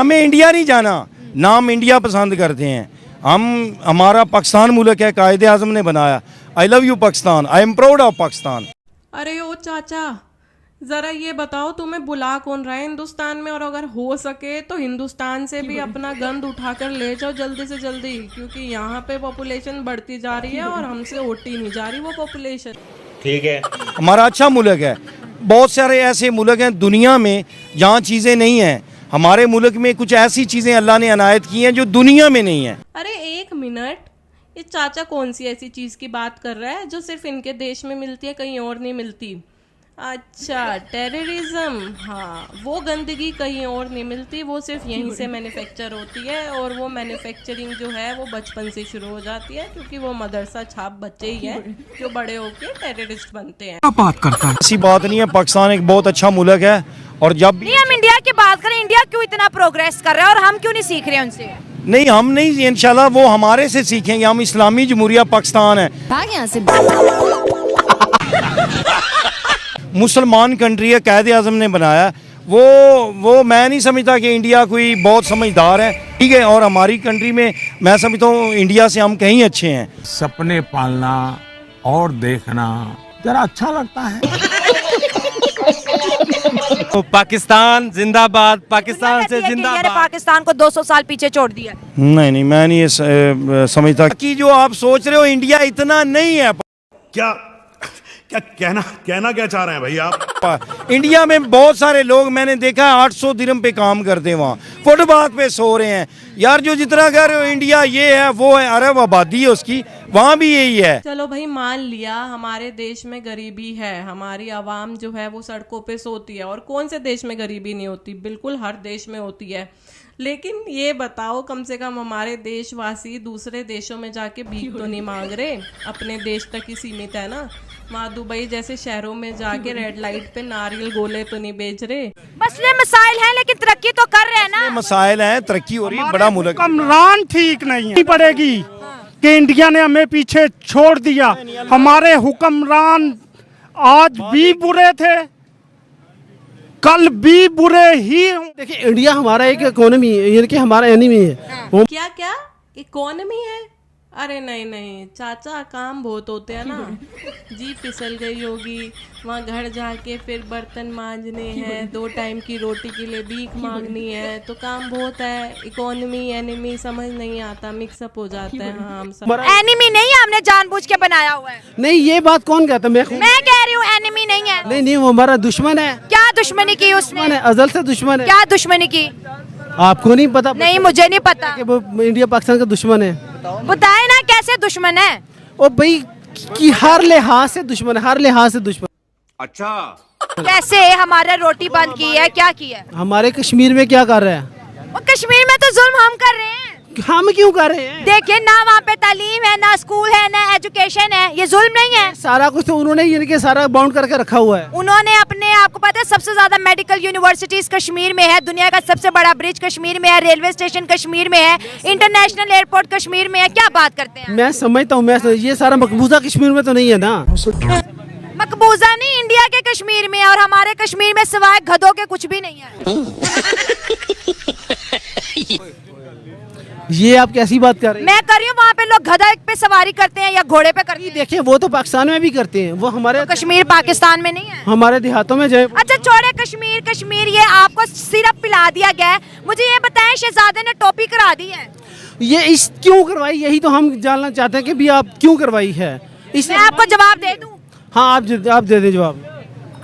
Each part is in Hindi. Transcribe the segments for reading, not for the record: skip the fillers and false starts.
हमें इंडिया नहीं जाना, ना हम इंडिया पसंद करते हैं। हमारा पाकिस्तान मुल्क है, कायदे आज़म ने बनाया। I love you Pakistan, I am proud of Pakistan. अरे ओ चाचा, जरा ये बताओ तुम्हें बुला कौन रहा है हिंदुस्तान में, और अगर हो सके तो हिंदुस्तान से भी अपना गंद उठाकर ले जाओ जल्दी से जल्दी, क्योंकि यहाँ पे पॉपुलेशन बढ़ती जा रही है और हमसे उठती नहीं जा रही वो पॉपुलेशन। ठीक है, हमारा अच्छा मुल्क है। बहुत सारे ऐसे मुल्क हैं दुनिया में जहाँ चीज़ें नहीं हैं। हमारे मुल्क में कुछ ऐसी चीज़ें अल्लाह ने अनायत की हैं जो दुनिया में नहीं है। अरे एक मिनट, ये चाचा कौन सी ऐसी चीज़ की बात कर रहा है जो सिर्फ इनके देश में मिलती है, कहीं और नहीं मिलती? अच्छा, टेररिज्म। हाँ, वो गंदगी कहीं और नहीं मिलती, वो सिर्फ यहीं से मैन्युफैक्चर होती है, और वो मैन्युफैक्चरिंग जो है वो बचपन से शुरू हो जाती है, क्योंकि वो मदरसा छाप बच्चे ही हैं जो बड़े होके टेररिस्ट बनते हैं। बात करता है, ऐसी बात नहीं है। पाकिस्तान एक बहुत अच्छा मुल्क है, और जब नहीं हम इंडिया की बात करें, इंडिया क्यों इतना प्रोग्रेस कर रहा है और हम क्यों नहीं सीख रहे उनसे? नहीं, हम नहीं, इंशाल्लाह वो हमारे से सीखेंगे। हम इस्लामी जमहूरिया पाकिस्तान है, भाग यहाँ से। मुसलमान कंट्री है, कायदे आज़म ने बनाया। वो मैं नहीं समझता कि इंडिया कोई बहुत समझदार है, ठीक है। और हमारी कंट्री में मैं समझता हूँ इंडिया से हम कहीं अच्छे हैं। सपने पालना और देखना जरा अच्छा लगता है। तो पाकिस्तान जिंदाबाद, पाकिस्तान से जिंदाबाद। पाकिस्तान को 200 साल पीछे छोड़ दिया। नहीं, मैं नहीं ये समझता कि जो आप सोच रहे हो इंडिया इतना नहीं है। क्या क्या कहना क्या चाह रहे हैं भाई आप? इंडिया में बहुत सारे लोग मैंने देखा है 800 दिरहम पे काम करते हैं, वहाँ फुटपाथ पे सो रहे हैं। यार जो जितना कह रहे हो इंडिया ये है वो है, अरब आबादी है उसकी, वहाँ भी यही है। चलो भाई, मान लिया हमारे देश में गरीबी है, हमारी आवाम जो है वो सड़कों पे सोती है, और कौन से देश में गरीबी नहीं होती? बिल्कुल हर देश में होती है। लेकिन ये बताओ, कम से कम हमारे देशवासी दूसरे देशों में जाके भीख तो नहीं मांग रहे, अपने देश तक ही सीमित है ना। वहाँ दुबई जैसे शहरों में जाके रेड लाइट पे नारियल गोले तो नहीं बेच रहे। मसले मसाइल हैं, लेकिन तरक्की तो कर रहे हैं ना। मसाइल हैं, तरक्की हो रही है, बड़ा मुल्क। हुक्मरान ठीक नहीं पड़ेगी कि इंडिया ने हमें पीछे छोड़ दिया। हमारे हुक्मरान आज भी बुरे थे, कल भी बुरे ही। देखिए, इंडिया हमारा एक इकोनॉमी है, यानी कि हमारा एनिमी है। क्या क्या इकोनॉमी है? अरे नहीं चाचा, काम बहुत होते हैं ना। जी फिसल गई होगी, वहाँ घर जाके फिर बर्तन मांजने हैं, 2 टाइम की रोटी के लिए भीख मांगनी है, तो काम बहुत है। इकोनॉमी एनिमी समझ नहीं आता, मिक्सअप हो जाता है। हाँ, हम सब एनिमी नहीं है, हमने जानबूझ के बनाया हुआ है। नहीं, ये बात कौन कहता? मैं कह रही हूँ एनिमी नहीं है। नहीं, वो हमारा दुश्मन है। क्या दुश्मनी की उसने? अजल से दुश्मन है। क्या दुश्मनी की? आपको नहीं पता? नहीं, मुझे नहीं पता कि वो इंडिया पाकिस्तान का दुश्मन है। बताए ना कैसे दुश्मन है? ओ भाई, कि हर लिहाज से दुश्मन है, हर लिहाज से दुश्मन। अच्छा, कैसे? हमारे रोटी बंद की है, क्या की है? हमारे कश्मीर में क्या कर रहे हैं? वो कश्मीर में तो जुल्म हम कर रहे हैं। हम क्यों कर रहे हैं? देखिए ना, वहाँ पे तालीम है, ना स्कूल है, ना एजुकेशन है, ये जुल्म नहीं है? सारा कुछ तो उन्होंने यानी कि सारा बाउंड करके रखा हुआ है। उन्होंने अपने, आपको पता है सबसे ज्यादा मेडिकल यूनिवर्सिटीज कश्मीर में है, दुनिया का सबसे बड़ा ब्रिज कश्मीर में है, रेलवे स्टेशन कश्मीर में है, इंटरनेशनल एयरपोर्ट कश्मीर में है। क्या बात करते हैं? मैं समझता हूँ, ये सारा मकबूजा कश्मीर में तो नहीं है ना। मकबूजा नहीं, इंडिया के कश्मीर में, और हमारे कश्मीर में सिवाय गधों के कुछ भी नहीं है। ये आप कैसी बात कर रहे हैं? मैं कर रही हूँ, वहाँ पे लोग गधा पे सवारी करते हैं या घोड़े पे करते हैं। देखिए, वो तो पाकिस्तान में भी करते हैं, वो हमारे तो कश्मीर पाकिस्तान में नहीं है? हमारे देहातों में जाए। अच्छा छोड़े कश्मीर, ये आपको सिर्फ पिला दिया गया है। मुझे ये बताएं, शहजादे ने टोपी करा दी है, ये इस क्यों करवाई? यही तो हम जानना चाहते हैं कि भी आप क्यों करवाई है। मैं आपको जवाब दे दूं? हाँ, आप दे दें जवाब।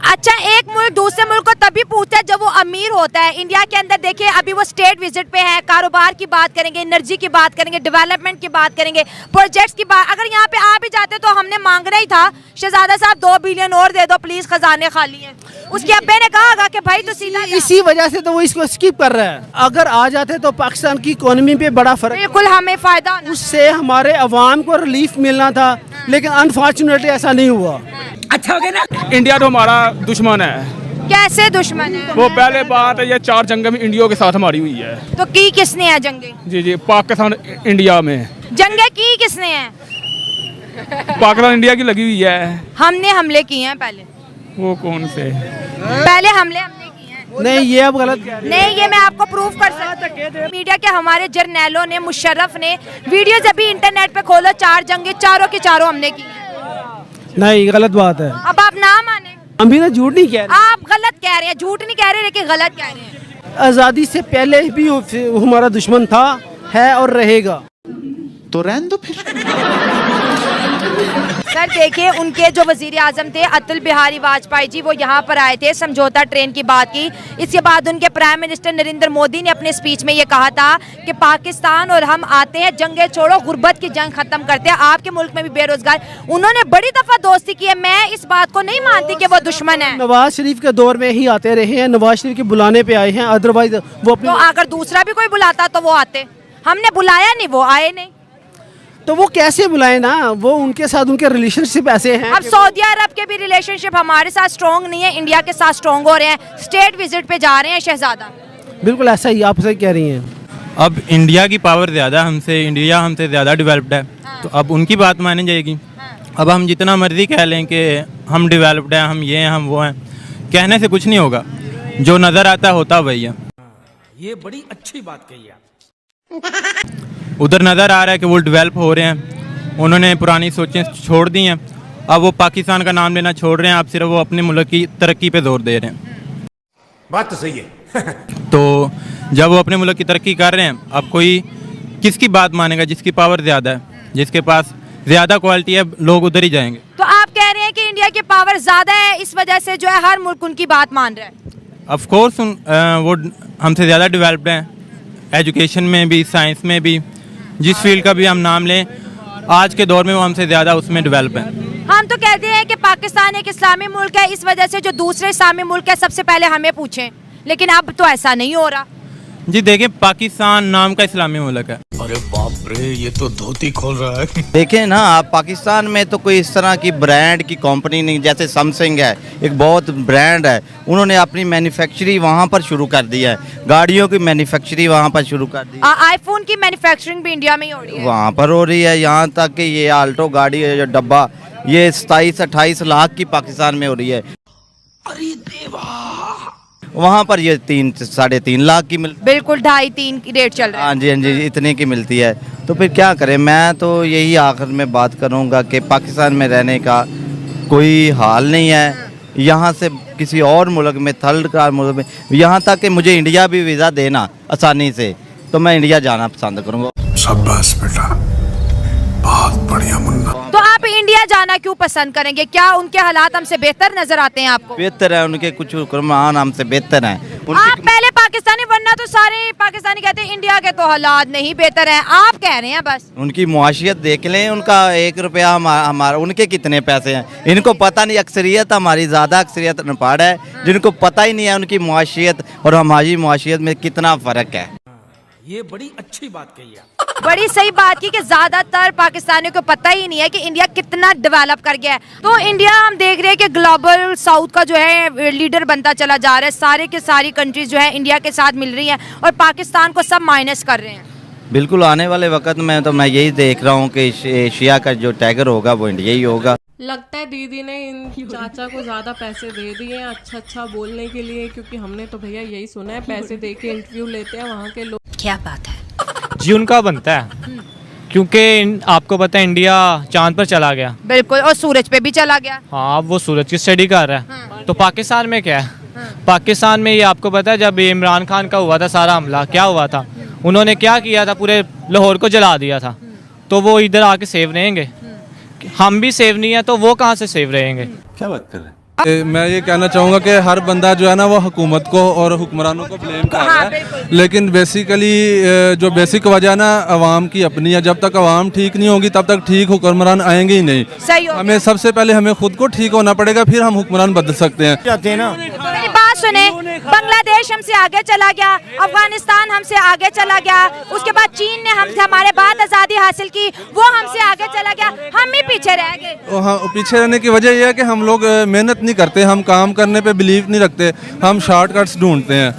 अच्छा, एक मुल्क दूसरे मुल्क को तभी पूछता है जब वो अमीर होता है। इंडिया के अंदर देखिए, अभी वो स्टेट विजिट पे है, कारोबार की बात करेंगे, एनर्जी की बात करेंगे, डेवलपमेंट की बात करेंगे, प्रोजेक्ट्स की बात। अगर यहाँ पे आ भी जाते तो हमने मांगना ही था, शहजादा साहब 2 बिलियन और दे दो प्लीज, खजाने खाली हैं। उसके अब्बे ने कहा होगा कि भाई तो सीधा। इसी वजह से तो वो इसको स्किप कर रहा है। अगर आ जाते तो पाकिस्तान की इकोनॉमी पे बड़ा फर्क, बिल्कुल हमें फायदा, उससे हमारे अवाम को रिलीफ मिलना था, लेकिन अनफॉर्चुनेटली ऐसा नहीं हुआ। अच्छा हो गया ना। इंडिया तो हमारा दुश्मन है। कैसे दुश्मन है? वो पहले बात है, ये 4 जंगें में इंडिया के साथ हमारी हुई है। तो की किसने है जंगे? जी, पाकिस्तान इंडिया में जंगे की किसने है? पाकिस्तान इंडिया की लगी हुई है। हमने हमले किए हैं पहले। वो कौन से? पहले हमले हमने किए हैं। नहीं ये अब गलत कह रहे हैं। नहीं, ये मैं आपको प्रूव कर सकती हूँ। मीडिया के हमारे जर्नैलों ने, मुशर्रफ ने वीडियो जब भी इंटरनेट पे खोलो, 4 जंगे चारों की चारों हमने की। नहीं गलत बात है। अब आप ना माने, हम भी तो झूठ नहीं कह रहे। आप गलत कह रहे हैं, झूठ नहीं कह रहे लेकिन गलत कह रहे हैं। आज़ादी से पहले भी वो हमारा दुश्मन था, है और रहेगा। तो रहने दो फिर। सर देखिए, उनके जो वजीर आजम थे अटल बिहारी वाजपेयी जी, वो यहाँ पर आए थे, समझौता ट्रेन की बात की। इसके बाद उनके प्राइम मिनिस्टर नरेंद्र मोदी ने अपने स्पीच में ये कहा था कि पाकिस्तान और हम आते हैं, जंगे छोड़ो, गुर्बत की जंग खत्म करते हैं, आपके मुल्क में भी बेरोजगार। उन्होंने बड़ी दफा दोस्ती की है। मैं इस बात को नहीं मानती कि वो दुश्मन है। नवाज शरीफ के दौर में ही आते रहे हैं, नवाज शरीफ के बुलाने पे आए हैं, अदरवाइज वो अपने तो अगर दूसरा भी कोई बुलाता तो वो आते। हमने बुलाया नहीं, वो आए नहीं। तो वो कैसे बुलाए ना, वो उनके साथ उनके रिलेशनशिप ऐसे हैं। अब सऊदी अरब के भी रिलेशनशिप हमारे साथ स्ट्रॉन्ग नहीं है, इंडिया के साथ स्ट्रॉन्ग हो रहे हैं। स्टेट विजिट पे जा रहे हैं शहजादा। बिल्कुल ऐसा ही, आप सही कह रही हैं। अब इंडिया की पावर ज़्यादा हमसे, इंडिया हमसे ज़्यादा डेवलप्ड है, तो अब उनकी बात मानी जाएगी। अब हम जितना मर्जी कह लें कि हम डेवलप्ड हैं, हम ये हैं, हम वो हैं, कहने से कुछ नहीं होगा। जो नज़र आता होता वही है। ये बड़ी अच्छी बात कही आप। उधर नज़र आ रहा है कि वो डेवलप हो रहे हैं, उन्होंने पुरानी सोचें छोड़ दी हैं, अब वो पाकिस्तान का नाम लेना छोड़ रहे हैं, अब सिर्फ वो अपने मुल्क की तरक्की पे जोर दे रहे हैं। बात तो सही है। तो जब वो अपने मुल्क की तरक्की कर रहे हैं, अब कोई किसकी बात मानेगा? जिसकी पावर ज़्यादा है, जिसके पास ज़्यादा क्वालिटी है, लोग उधर ही जाएंगे। तो आप कह रहे हैं कि इंडिया की पावर ज्यादा है, इस वजह से जो है हर मुल्क उनकी बात मान रहा है। ऑफ कोर्स वो हमसे ज़्यादा डेवलप्ड हैं, एजुकेशन में भी, साइंस में भी, जिस फील्ड का भी हम नाम लें, आज के दौर में वो हमसे ज़्यादा उसमें डेवलप हैं। हम तो कहते हैं कि पाकिस्तान एक इस्लामी मुल्क है, इस वजह से जो दूसरे इस्लामी मुल्क है सबसे पहले हमें पूछें, लेकिन अब तो ऐसा नहीं हो रहा। जी देखिए, पाकिस्तान नाम का इस्लामी मुल्क है। अरे बाप रे, ये तो धोती खोल रहा है। देखें ना आप, पाकिस्तान में तो कोई इस तरह की ब्रांड की कंपनी नहीं, जैसे सैमसंग है, एक बहुत ब्रांड है, उन्होंने अपनी मैन्युफैक्चरिंग वहाँ पर शुरू कर दी है, गाड़ियों की मैन्युफैक्चरिंग वहाँ पर शुरू कर दी है। आईफोन की मैन्युफैक्चरिंग भी इंडिया में ही हो रही है। वहाँ पर हो रही है, यहाँ तक कि ये आल्टो गाड़ी है, जो डब्बा, ये 27-28 लाख की पाकिस्तान में हो रही है। अरे देवा, वहाँ पर ये 3-3.5 लाख की मिल, बिल्कुल 2.5-3 की रेट चल रहा है। हाँ जी, हाँ जी, इतने की मिलती है। तो फिर क्या करें? मैं तो यही आखिर में बात करूँगा कि पाकिस्तान में रहने का कोई हाल नहीं है। यहाँ से किसी और मुल्क में, थर्ड क्लास मुल्क में, यहाँ तक कि मुझे इंडिया भी वीज़ा देना आसानी से, तो मैं इंडिया जाना पसंद करूँगा। शाबाश बेटा, बहुत बढ़िया मुन्ना। तो आप इंडिया जाना क्यों पसंद करेंगे? क्या उनके हालात हमसे बेहतर नजर आते हैं आपको? बेहतर है, उनके कुछ हुक्मरान हमसे बेहतर हैं। आप पहले पाकिस्तानी, वरना तो सारे पाकिस्तानी कहते हैं इंडिया के तो हालात नहीं बेहतर हैं, आप कह रहे हैं बस। उनकी मुआशियत देख लें, उनका 1 रुपया हमारा, उनके कितने पैसे हैं, इनको पता नहीं। अक्सरियत हमारी ज़्यादा अक्सरियत अनपढ़ है, जिनको पता ही नहीं है उनकी मुआशियत और हमारी मुआशियत में कितना फ़र्क है। ये बड़ी अच्छी बात कही आप। बड़ी सही बात की कि ज्यादातर पाकिस्तानियों को पता ही नहीं है कि इंडिया कितना डेवलप कर गया है। तो इंडिया हम देख रहे हैं कि ग्लोबल साउथ का जो है लीडर बनता चला जा रहा है, सारे के सारी कंट्रीज जो है इंडिया के साथ मिल रही हैं और पाकिस्तान को सब माइनस कर रहे हैं। बिल्कुल, आने वाले वक्त में तो मैं यही देख रहा हूँ कि एशिया का जो टाइगर होगा वो इंडिया ही होगा। लगता है दीदी ने इन चाचा को ज्यादा पैसे दे दिए हैं अच्छा बोलने के लिए, क्योंकि हमने तो भैया यही सुना है, पैसे दे के इंटरव्यू लेते हैं वहाँ के लोग। क्या बात है जी, उनका बनता है, क्योंकि आपको पता है इंडिया चांद पर चला गया। बिल्कुल, और सूरज पे भी चला गया। हाँ, अब वो सूरज की स्टडी कर रहा है। तो पाकिस्तान में क्या है? पाकिस्तान में ये आपको पता है, जब इमरान खान का हुआ था सारा हमला, क्या हुआ था? उन्होंने क्या किया था? पूरे लाहौर को जला दिया था। तो वो इधर आके सेव रहेंगे? हम भी सेव नहीं है, तो वो कहाँ से सेव रहेंगे? क्या बात कर रहे हैं? मैं ये कहना चाहूँगा कि हर बंदा जो है ना वो हुकूमत को और हुक्मरानों को ब्लेम कर रहा है, लेकिन बेसिकली जो बेसिक वजह ना आवाम की अपनी है। जब तक आवाम ठीक नहीं होगी तब तक ठीक हुक्मरान आएंगे ही नहीं। हमें सबसे पहले हमें खुद को ठीक होना पड़ेगा, फिर हम हुक्मरान बदल सकते हैं। मेरी बात सुने, बांग्लादेश हमसे आगे चला गया, अफगानिस्तान हमसे आगे चला गया, उसके बाद चीन ने हमसे हमारे बाद आज़ादी हासिल की, वो हमसे आगे चला गया, हम ही पीछे रह गए। हाँ, पीछे रहने की वजह यह है कि हम लोग मेहनत नहीं करते, हम काम करने पे बिलीव नहीं रखते, हम शॉर्टकट्स ढूंढते हैं।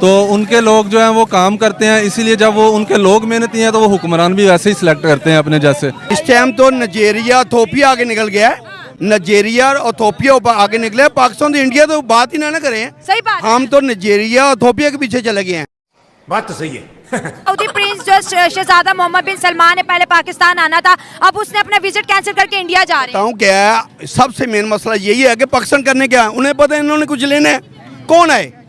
तो उनके लोग जो हैं वो काम करते हैं, इसीलिए जब वो उनके लोग मेहनती हैं तो वो हुक्मरान भी वैसे ही सिलेक्ट करते हैं अपने जैसे। इस टाइम तो नाइजीरिया, इथोपिया आगे निकल गया है, नाइजीरिया और इथोपिया ऊपर आगे निकले, पाकिस्तान तो इंडिया तो बात ही ना करें। सही बात। हम तो नाइजीरिया और इथोपिया के पीछे चले गए हैं। बात तो सही है। सऊदी प्रिंस जो शहजादा मोहम्मद बिन सलमान ने पहले पाकिस्तान आना था, अब उसने अपना विजिट कैंसिल करके इंडिया जा रहे हैं। बताऊं क्या सबसे मेन मसला यही है कि पाकिस्तान करने क्या, उन्हें पता है इन्होंने कुछ लेना है, कौन है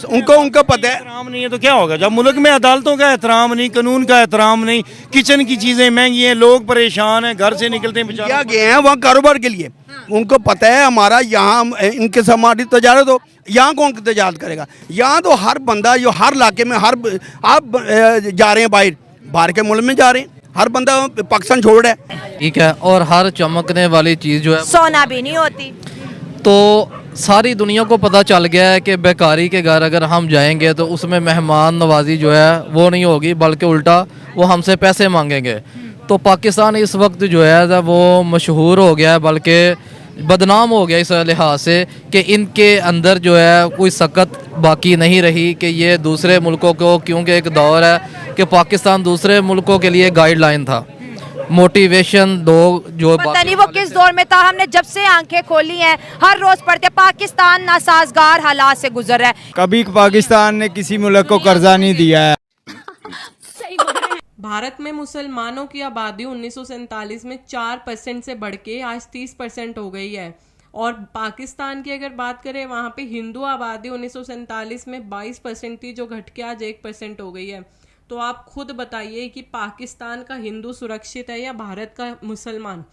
उनको पता है। एहतराम नहीं है तो क्या होगा? जब मुल्क में अदालतों का एहतराम नहीं, कानून का एहतराम नहीं, किचन की चीजें महंगी हैं, लोग परेशान हैं, घर से निकलते हैं क्या गए हैं वहाँ कारोबार के लिए, उनको पता है हमारा यहाँ इनके से हमारी तजारत हो, यहाँ कौन तजारत करेगा? यहाँ तो हर बंदा जो हर इलाके में हर आप जा रहे हैं बाहर के मुल्क में जा रहे हैं, हर बंदा पाकिस्तान छोड़ रहा है। ठीक है, और हर चमकने वाली चीज़ जो है सोना भी नहीं होती। तो सारी दुनिया को पता चल गया है कि बेकारी के घर अगर हम जाएंगे तो उसमें मेहमान नवाजी जो है वो नहीं होगी, बल्कि उल्टा वो हमसे पैसे मांगेंगे। तो पाकिस्तान इस वक्त जो है वो मशहूर हो गया है, बल्कि बदनाम हो गया इस लिहाज से कि इनके अंदर जो है कोई सकत बाकी नहीं रही कि ये दूसरे मुल्कों को, क्योंकि एक दौर है कि पाकिस्तान दूसरे मुल्कों के लिए गाइडलाइन था, मोटिवेशन दो जो पता नहीं वो किस दौर में था। हमने जब से आंखें खोली हैं हर रोज पढ़ते पाकिस्तान नासाजगार हालात से गुजर रहा है। कभी पाकिस्तान ने किसी मुल्क को कर्जा नहीं दिया है। भारत में मुसलमानों की आबादी 1947 में 4% से बढ़ के आज 30% हो गई है। और पाकिस्तान की अगर बात करें, वहाँ पे हिंदू आबादी 1947 में 22% थी, जो घट के आज 1% हो गई है। तो आप खुद बताइए कि पाकिस्तान का हिंदू सुरक्षित है या भारत का मुसलमान?